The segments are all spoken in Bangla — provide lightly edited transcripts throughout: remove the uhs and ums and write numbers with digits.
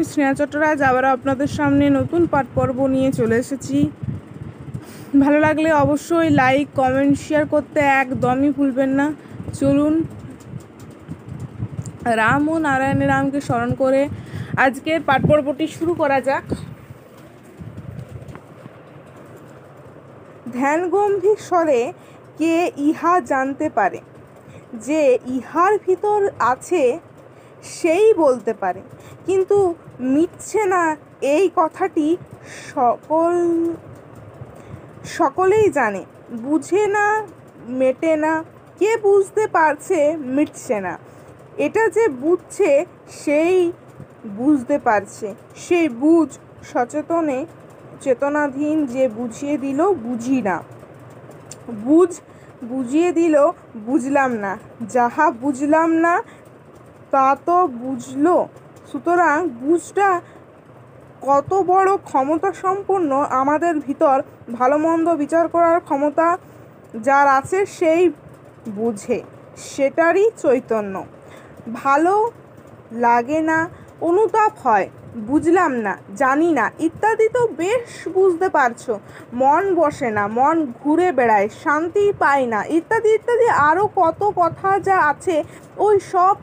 স্নেহা চট্টরাজ আবার আপনাদের সামনে নতুন পাঠ পর্ব নিয়ে চলে এসেছি। ভালো লাগলে অবশ্যই লাইক কমেন্ট শেয়ার করতে একদমই ভুলবেন না। চলুন রাম ও নারায়ণ রামকে স্মরণ করে আজকের পাঠ পর্বটি শুরু করা যাক। ধ্যান গম্ভীর স্বরে কে ইহা জানতে পারে, যে ইহার ভিতর আছে সেই বলতে পারে, কিন্তু মিটছে না এই কথাটি সকলেই জানে। বুঝে না মেটে না, কে বুঝতে পারছে মিটছে না। এটা যে বুঝছে সেই বুঝতে পারছে, সেই বুঝ সচেতনে চেতনাধীন যে বুঝিয়ে দিল বুঝি না, বুঝ বুঝিয়ে দিল বুঝলাম না, যাহা বুঝলাম না তা তো বুঝলো। সুতরাং বুঝটা কত বড় ক্ষমতা সম্পন্ন, আমাদের ভিতর ভালো মন্দ বিচার করার ক্ষমতা যার আছে সেই বুঝে, সেটারই চৈতন্য। ভালো লাগে না, অনুতাপ হয়, বুঝলাম না, জানি না ইত্যাদি তো বেশ বুঝতে পারছো। মন বসে না, মন ঘুরে বেড়ায়, শান্তি পায় না, ইত্যাদি ইত্যাদি আরও কত কথা যা আছে, ওই সব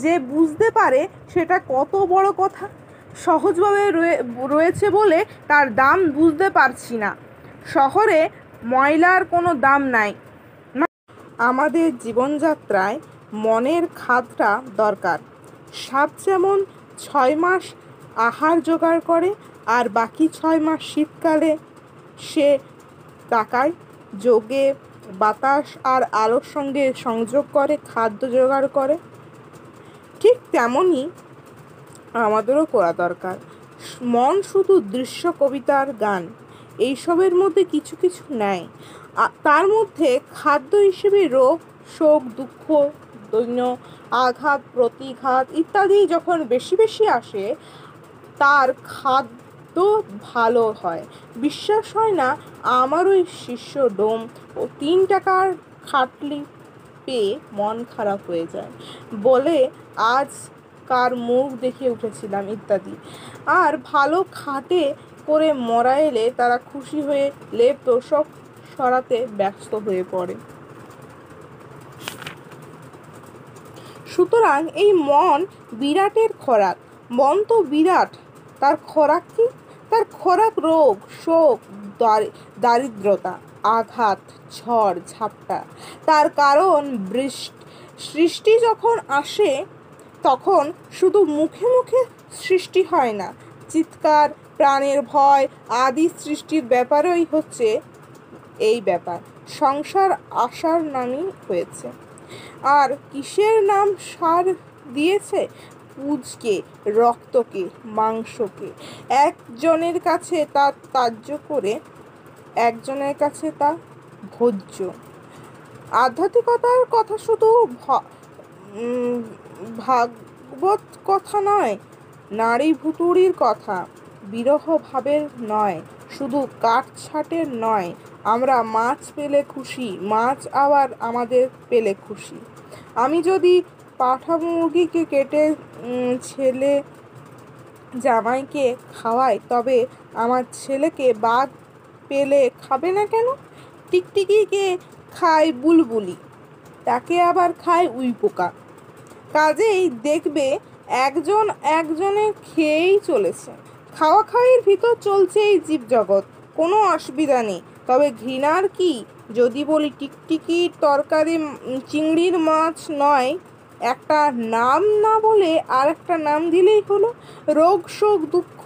যে বুঝতে পারে সেটা কত বড় কথা। সহজভাবে রয়েছে বলে তার দাম বুঝতে পারছি না। শহরে ময়লার কোনো দাম নাই। আমাদের জীবনযাত্রায় মনের খাদটা দরকার। সাপ যেমন 6 মাস আহার জোগাড় করে আর বাকি 6 মাস শীতকালে সে টাকায় যোগে বাতাস আর আলোর সঙ্গে সংযোগ করে খাদ্য জোগাড় করে, ঠিক তেমনই আমাদেরও করা দরকার। মন শুধু দৃশ্য, কবিতার গান এইসবের মধ্যে কিছু কিছু নেয়। তার মধ্যে খাদ্য হিসেবে রোগ, শোক, দুঃখ, দৈন্য, আঘাত, প্রতিঘাত ইত্যাদি যখন বেশি বেশি আসে, তার খাদ্য ভালো হয়। বিশ্বাস হয় না আমার ওই শিষ্য ডোম ও 3 টাকার খাটলি পেয়ে মন খারাপ হয়ে যায় বলে আজ কার মুখ দেখে উঠেছিলাম ইত্যাদি। আর ভালো খাটে করে মরা এলে তারা খুশি হয়ে লেপ তোষক সরাতে ব্যস্ত হয়ে পড়ে। সুতরাং এই মন বিরাটের খোরাক। মন তো বিরাট, তার খোরাক কি? তার খোরাক রোগ, শোক, দারিদ্রতা, আঘাত, ঝড় ঝাপটা। তার কারণ সৃষ্টি যখন আসে তখন শুধু মুখে মুখে সৃষ্টি হয় না, চিৎকার, প্রাণের ভয় আদি সৃষ্টির ব্যাপারই হচ্ছে এই ব্যাপার। সংসার আশার নামই হয়েছে। আর কিসের নাম সার দিয়েছে? পুজকে, রক্তকে, মাংসকে। একজনের কাছে তা ত্যায্য করে একজনের কাছে তা ভোজ্য। আধ্যাত্মিকতার কথা শুধু ভাগবত কথা নয়, নারী ভুতুড়ির কথা, বিরহ ভাবের নয়, শুধু কাটছাটের নয়। আমরা মাছ পেলে খুশি, মাছ আবার আমাদের পেলে খুশি। আমি যদি পাঁঠা মুরগিকে কেটে ছেলে জামাইকে খাওয়াই, তবে আমার ছেলেকে বাঘ পেলে খাবে না কেন? টিকটিকিকে খায় বুলবুলি, তাকে আবার খায় উইপোকা। কাজেই দেখবে একজন একজনে খেয়েই চলেছে। খাওয়া খাওয়ির ভিতর চলছে এই জীবজগৎ, কোনো অসুবিধা নেই। তবে ঘৃণার কি যদি বলি টিকটিকির তরকারি চিংড়ির মাছ নয়, একটা নাম না বলে আর একটা নাম দিলেই হলো। রোগ, শোক, দুঃখ,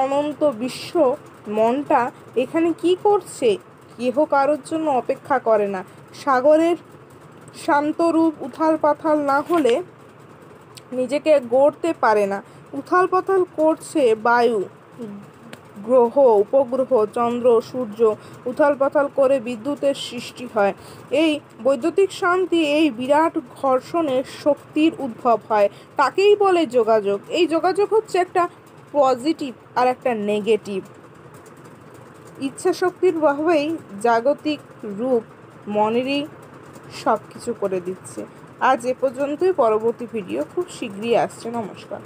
অনন্ত বিশ্ব, মনটা এখানে কি করছে? কেহ কারোর জন্য অপেক্ষা করে না। সাগরের শান্তরূপ উথাল পাথাল না হলে নিজেকে গড়তে পারে না। উথাল পাথাল করছে বায়ু, গ্রহ, উপগ্রহ, চন্দ্র, সূর্য। উথাল পাথাল করে বিদ্যুতের সৃষ্টি হয়। এই বৈদ্যুতিক শান্তি, এই বিরাট ঘর্ষণের শক্তির উদ্ভব হয়, তাকেই বলে যোগাযোগ। এই যোগাযোগ হচ্ছে একটা পজিটিভ আর একটা নেগেটিভ। ইচ্ছা শক্তির ভাবেই জাগতিক রূপ মনেরই সব কিছু করে দিচ্ছে। আজ এ পর্যন্তই। পরবর্তী ভিডিও খুব শীঘ্রই আসছে। নমস্কার।